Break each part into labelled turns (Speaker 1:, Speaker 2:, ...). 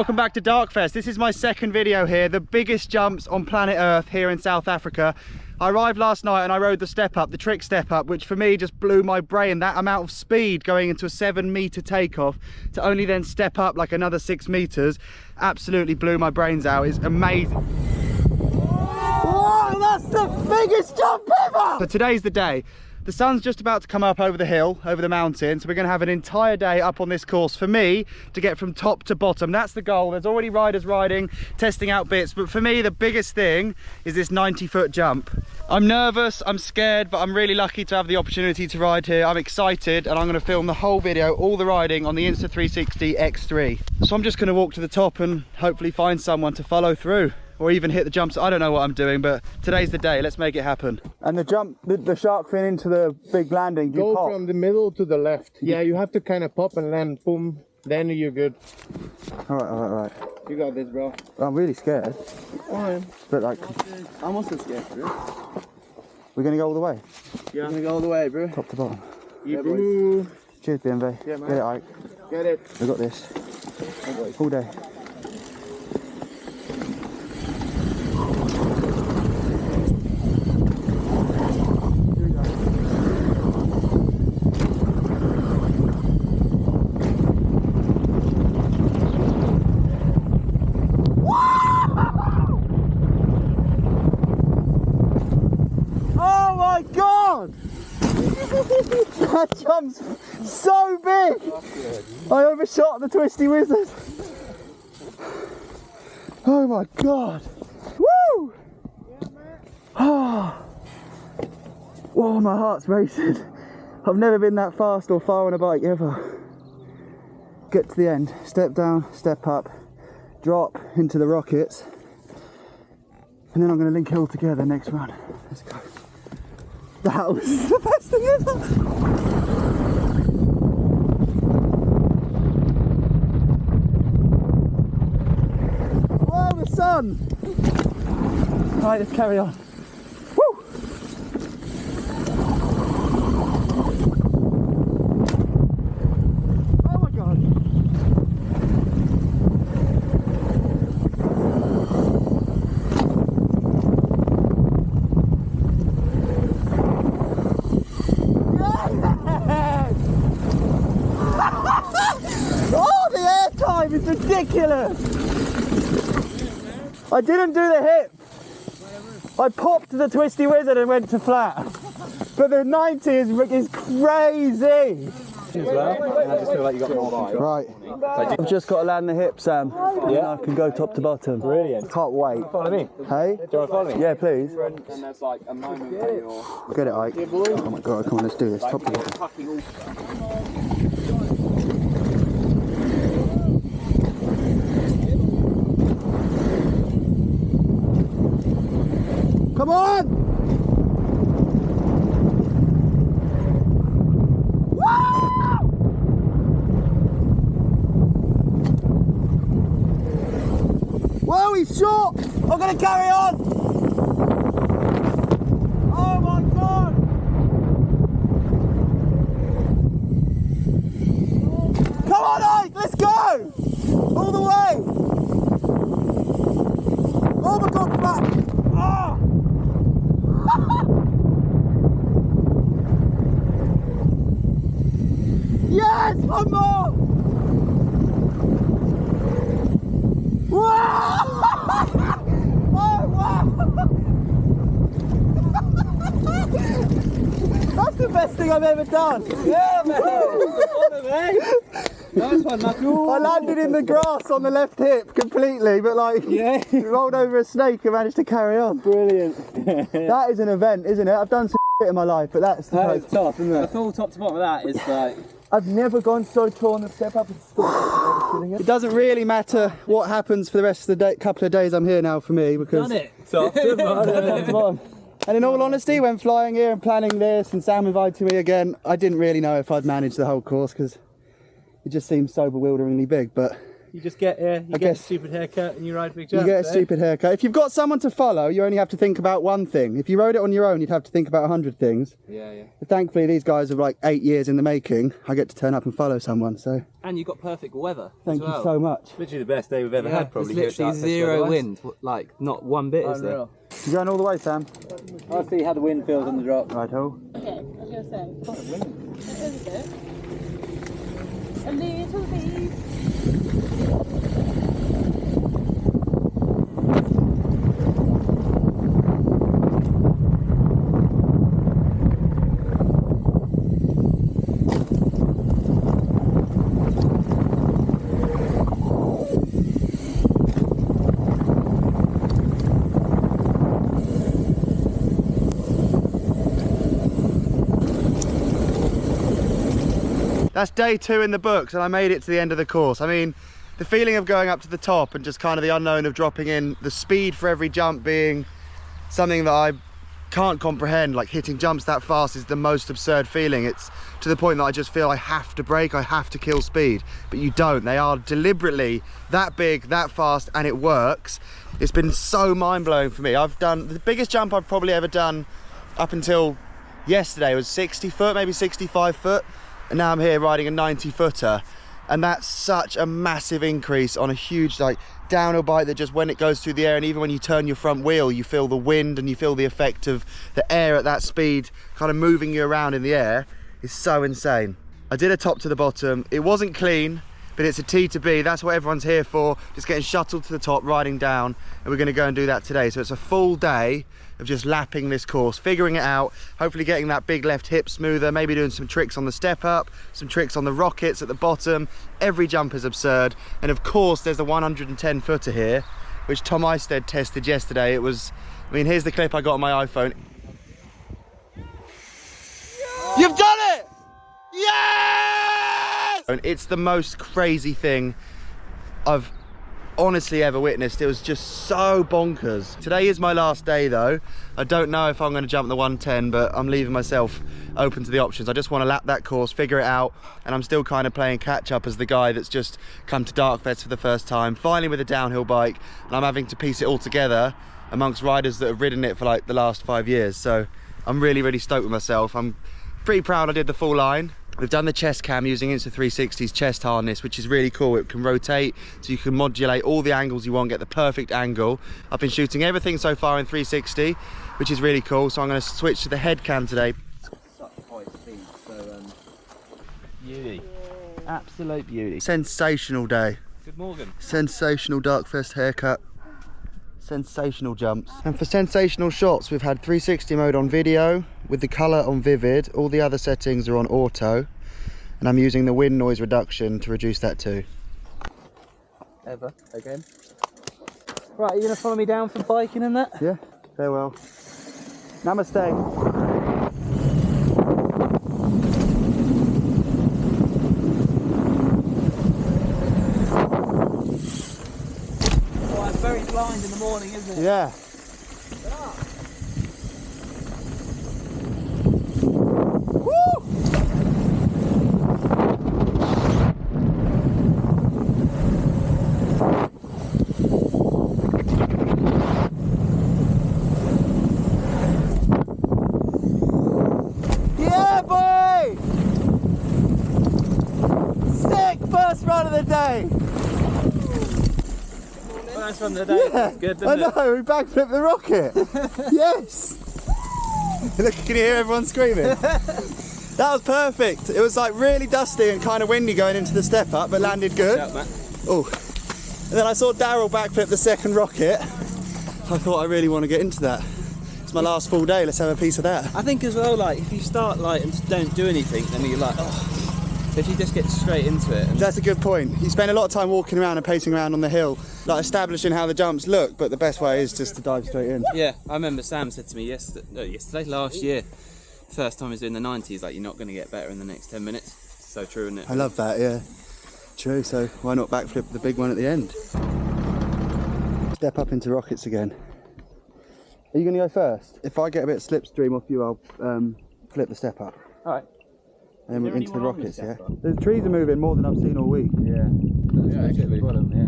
Speaker 1: welcome back to Darkfest. This is my second video here, the biggest jumps on planet Earth here in South Africa. I arrived last night and I rode the step up, the trick step up, which for me just blew my brain. That amount of speed going into a 7-meter takeoff to only then step up like another 6 meters absolutely blew my brains out. It's amazing. Whoa, that's the biggest jump ever! So today's the day. The sun's just about to come up over the hill, over the mountain, so we're going to have an entire day up on this course for me to get from top to bottom. That's the goal. There's already riders riding, testing out bits, but for me the biggest thing is this 90-foot jump. I'm nervous, I'm scared, but I'm really lucky to have the opportunity to ride here. I'm excited, and I'm going to film the whole video, all the riding on the Insta360 X3. So I'm just going to walk to the top and hopefully find someone to follow through. Or even hit the jumps. I don't know what I'm doing, but today's the day. Let's make it happen. And the jump, the shark fin into the big landing, do you
Speaker 2: go from the middle to the left. Yeah, you have to kind of pop and land, boom, then you're good.
Speaker 1: All right.
Speaker 2: You got this, bro.
Speaker 1: I'm really scared.
Speaker 2: Fine.
Speaker 1: But like,
Speaker 2: I'm also scared, bro.
Speaker 1: we're gonna go all the way.
Speaker 2: Yeah, we're gonna go all the way, bro.
Speaker 1: Top to bottom.
Speaker 2: Yeah, bro.
Speaker 1: Cheers, BMV.
Speaker 2: Yeah, man.
Speaker 1: Get it, Ike.
Speaker 2: Get it.
Speaker 1: We got this. All day. That jump's so big! I overshot the twisty wizard. Oh my god! Woo! Oh, whoa, my heart's racing. I've never been that fast or far on a bike ever. Get to the end, step down, step up, drop into the rockets, and then I'm going to link it all together next run. Let's go. That was the best thing ever! Oh, the sun! Alright, let's carry on. Woo! Oh my god! It's ridiculous! I didn't do the hip. I popped the twisty wizard and went to flat. But the 90 is crazy!
Speaker 3: As well, and I just feel like you got more control.
Speaker 1: Right. I've just got to land the hip, Sam. Yeah. I can go top to bottom.
Speaker 3: Brilliant.
Speaker 1: Can't wait.
Speaker 3: Follow me.
Speaker 1: Hey?
Speaker 3: Do you want to follow me?
Speaker 1: Yeah, please.
Speaker 3: And there's like a moment where you're...
Speaker 1: Get it, Ike. Oh my god, come on, let's do this. Top to bottom. Come on! Woo! Whoa, he's short! I'm gonna carry on! Oh my god! Come on, Ike, let's go! All the way! Oh my god, flat! Oh! Yes, one more! Wow! Oh wow! That's the best thing I've ever done! Yeah, man! Nice one, Knuckle. I landed in the grass on the left hip completely, but like, rolled over a snake and managed to carry on. Brilliant. That is an event, isn't it? I've done some shit in my life, but that's
Speaker 3: That is tough, isn't it? The full top to bottom of that is like...
Speaker 1: I've never gone so tall on the step up. It doesn't really matter what happens for the rest of the day, couple of days I'm here now for me, because...
Speaker 3: Done it! Top to bottom.
Speaker 1: And in all honesty, when flying here and planning this and Sam invited me again, I didn't really know if I'd manage the whole course because it just seems so bewilderingly big, but
Speaker 3: You just get here, you get a stupid haircut and you ride big jumps.
Speaker 1: You get a stupid haircut. If you've got someone to follow, you only have to think about one thing. If you rode it on your own, you'd have to think about 100 things.
Speaker 3: Yeah.
Speaker 1: But thankfully, these guys are like 8 years in the making. I get to turn up and follow someone, so.
Speaker 3: And you got perfect weather.
Speaker 1: Thank you so much.
Speaker 4: Literally the best day we've ever had, probably.
Speaker 3: It's literally zero wind, like not one bit, is there?
Speaker 1: You going all the way, Sam?
Speaker 3: I'll see how the wind feels on the drop.
Speaker 1: Right-ho.
Speaker 5: Okay, I was going to say. It is a bit. A little bit.
Speaker 1: That's day 2 in the books and I made it to the end of the course. I mean, the feeling of going up to the top and just kind of the unknown of dropping in, the speed for every jump being something that I can't comprehend. Like hitting jumps that fast is the most absurd feeling. It's to the point that I just feel I have to brake, I have to kill speed, but you don't. They are deliberately that big, that fast, and it works. It's been so mind-blowing for me. I've done, the biggest jump I've probably ever done up until yesterday was 60 foot, maybe 65 foot. And now I'm here riding a 90 footer, and that's such a massive increase on a huge like downhill bike that just when it goes through the air, and even when you turn your front wheel, you feel the wind and you feel the effect of the air at that speed kind of moving you around in the air. Is so insane. I did a top to the bottom. It wasn't clean, but it's a T to B. That's what everyone's here for, just getting shuttled to the top, riding down, and we're going to go and do that today. So it's a full day of just lapping this course, figuring it out, hopefully getting that big left hip smoother, maybe doing some tricks on the step up, some tricks on the rockets at the bottom. Every jump is absurd, and of course there's the 110 footer here, which Tom Eistead tested yesterday. It was, I mean, here's the clip I got on my iPhone. You've done it! Yes! It's the most crazy thing I've honestly ever witnessed. It was just so bonkers. Today is my last day though. I don't know if I'm going to jump the 110, but I'm leaving myself open to the options. I just want to lap that course, figure it out, and I'm still kind of playing catch up as the guy that's just come to Darkfest for the first time, finally with a downhill bike, and I'm having to piece it all together amongst riders that have ridden it for like the last 5 years. So I'm really stoked with myself. I'm pretty proud I did the full line. We've done the chest cam using Insta360's chest harness, which is really cool. It can rotate, so you can modulate all the angles you want, get the perfect angle. I've been shooting everything so far in 360, which is really cool. So I'm going to switch to the head cam today.
Speaker 3: Such high speed, so
Speaker 4: Beauty.
Speaker 3: absolute beauty.
Speaker 1: Sensational day.
Speaker 3: Good morning.
Speaker 1: Sensational Darkfest haircut. Sensational jumps. And for sensational shots, we've had 360 mode on video with the colour on vivid. All the other settings are on auto, and I'm using the wind noise reduction to reduce that too.
Speaker 3: Ever again. Right, are you gonna follow me down for biking and that?
Speaker 1: Yeah, farewell. Namaste.
Speaker 3: Oh, it's very blind in the morning, isn't it?
Speaker 1: Yeah. Yeah, boy! Sick first run of the day.
Speaker 3: First run of the day.
Speaker 1: Yeah,
Speaker 3: Good,
Speaker 1: I
Speaker 3: didn't it?
Speaker 1: know, we backflipped the rocket. Yes. Look, can you hear everyone screaming? That was perfect. It was like really dusty and kind of windy going into the step up, but landed good. Oh, and then I saw Daryl backflip the second rocket. I thought I really want to get into that. It's my last full day. Let's have a piece of that.
Speaker 3: I think as well, like if you start like and just don't do anything, then you're like, oh. If you just get straight into it.
Speaker 1: That's a good point. You spend a lot of time walking around and pacing around on the hill, like establishing how the jumps look, but the best way is just to dive straight in.
Speaker 3: Yeah, I remember Sam said to me last year, first time he was doing the 90s, like you're not going to get better in the next 10 minutes. So true, isn't it?
Speaker 1: I love that, yeah. True, so why not backflip the big one at the end? Step up into rockets again. Are you going to go first? If I get a bit of slipstream off you, I'll flip the step up.
Speaker 3: Alright.
Speaker 1: And then we're into the rockets, yeah. The trees are moving more than I've seen all week.
Speaker 3: Yeah.
Speaker 2: Yeah, actually.
Speaker 3: Bottom, yeah.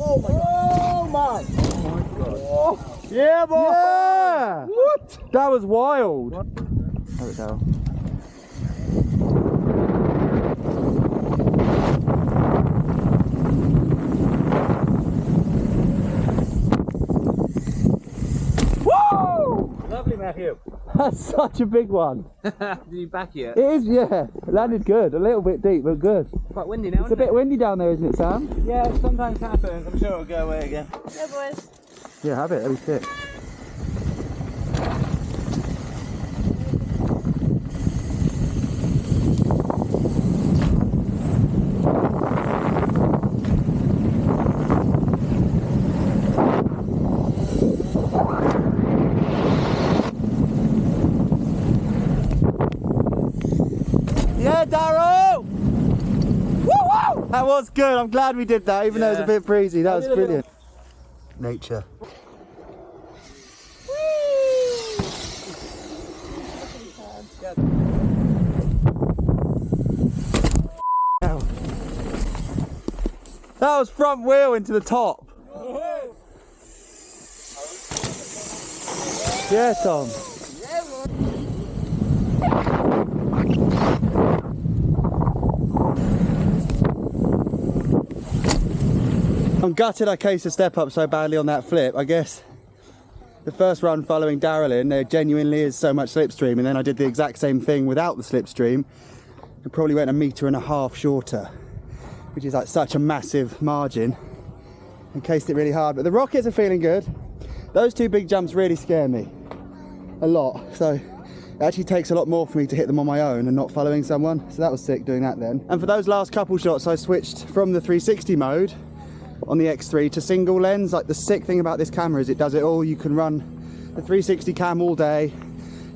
Speaker 2: Oh my god! Oh my god! Oh.
Speaker 1: Yeah, boy! Yeah! What? That was wild. What? Have it down. Woo!
Speaker 3: Lovely, Matthew.
Speaker 1: That's such a big one.
Speaker 3: Did you back it?
Speaker 1: It is, yeah. It landed good. A little bit deep, but good.
Speaker 3: Quite windy now,
Speaker 1: It's a bit windy down there, isn't it, Sam?
Speaker 3: Yeah, it sometimes happens. I'm sure it'll go away again.
Speaker 5: Yeah, boys.
Speaker 1: Yeah, have it. That'd be sick. Yeah, Darrow! Woo-woo! That was good. I'm glad we did that, even though it was a bit breezy. That was brilliant. Nature. Ow. That was front wheel into the top. Yeah, Tom. I'm gutted I cased a step up so badly on that flip. I guess the first run following Darrell in, there genuinely is so much slipstream, and then I did the exact same thing without the slipstream. It probably went 1.5 meters shorter, which is like such a massive margin, and cased it really hard. But the rockets are feeling good. Those two big jumps really scare me a lot, so it actually takes a lot more for me to hit them on my own and not following someone. So that was sick doing that then. And for those last couple shots, I switched from the 360 mode on the X3 to single lens. Like, the sick thing about this camera is it does it all. You can run the 360 cam all day,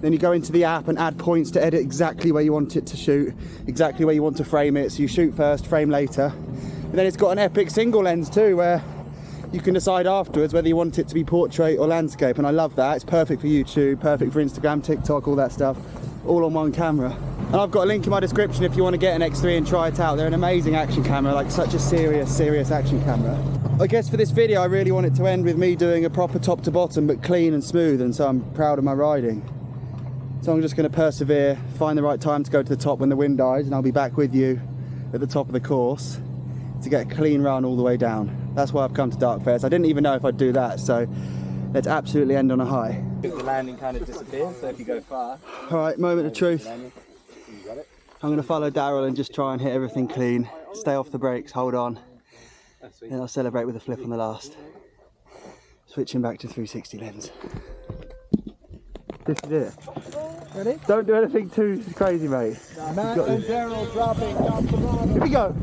Speaker 1: then you go into the app and add points to edit exactly where you want it to shoot, exactly where you want to frame it. So you shoot first, frame later. And then it's got an epic single lens too, where you can decide afterwards whether you want it to be portrait or landscape, and I love that. It's perfect for YouTube, perfect for Instagram, TikTok, all that stuff, all on one camera. And I've got a link in my description if you want to get an X3 and try it out. They're an amazing action camera, like such a serious action camera. I guess for this video I really want it to end with me doing a proper top to bottom but clean and smooth, and so I'm proud of my riding. So I'm just going to persevere, find the right time to go to the top when the wind dies, and I'll be back with you at the top of the course to get a clean run all the way down. That's why I've come to Darkfest. I didn't even know if I'd do that, so let's absolutely end on a high.
Speaker 3: The landing kind of disappears, so if you go far.
Speaker 1: Alright, moment of truth. I'm going to follow Darrell and just try and hit everything clean. Stay off the brakes, hold on. Then I'll celebrate with a flip on the last. Switching back to 360 lens. This is it. Ready? Don't do anything too crazy, mate.
Speaker 2: Matt and Darrell dropping Damtaro.
Speaker 1: Here we go.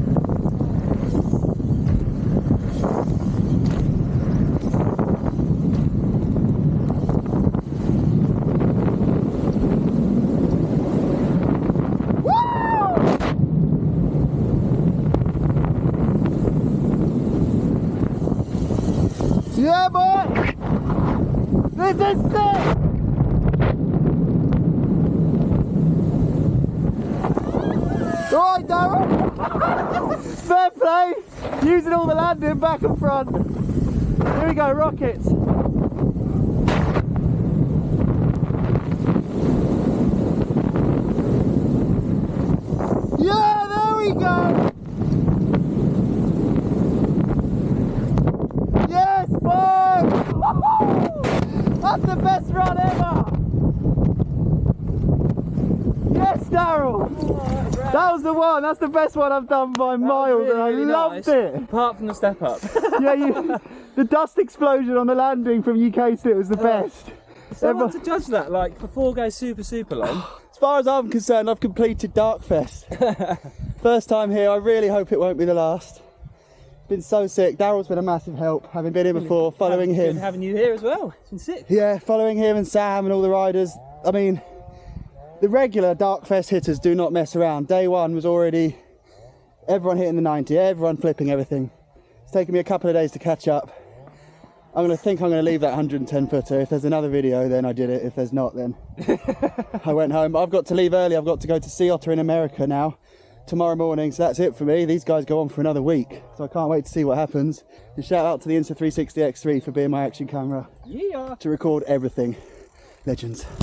Speaker 1: Yeah, boy! This is sick! Alright, Darrell! Fair play! Using all the landing back and front. Here we go, rockets! Yeah, there we go! Yes, boy! That's the best run ever! Yes, Darrell! That was the one. That's the best one I've done by miles, and I loved it.
Speaker 3: Apart from the step up.
Speaker 1: Yeah, the dust explosion on the landing from UK Still was the best.
Speaker 3: Someone to judge that, like, before goes super long.
Speaker 1: As far as I'm concerned, I've completed Darkfest. First time here. I really hope it won't be the last. Been so sick. Darrell's been a massive help, having been here before, following him.
Speaker 3: Good having you here as well. It's been sick.
Speaker 1: Yeah, following him and Sam and all the riders. I mean, the regular Darkfest hitters do not mess around. Day one was already everyone hitting the 90, everyone flipping everything. It's taken me a couple of days to catch up. I'm gonna leave that 110 footer. If there's another video, then I did it. If there's not, then I went home. I've got to leave early. I've got to go to Sea Otter in America now tomorrow morning. So that's it for me. These guys go on for another week. So I can't wait to see what happens. And shout out to the Insta360 X3 for being my action camera.
Speaker 4: Yeah.
Speaker 1: To record everything. Legends.